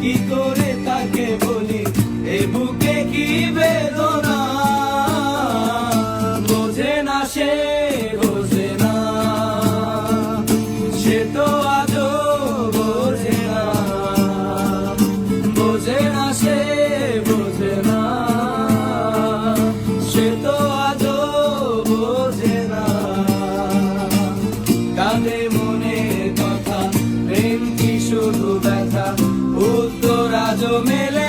কি করে তাকে বলি এ বুকে কি বেদনা, বোঝে না সে বোঝে না, সে তো আজও বোঝে না, বোঝে না সে বোঝে না, সে তো আজও বোঝে না। কাঁদে মনের কথা, প্রেম কি শুধু ব্যথা, উত্তর আজও মেলে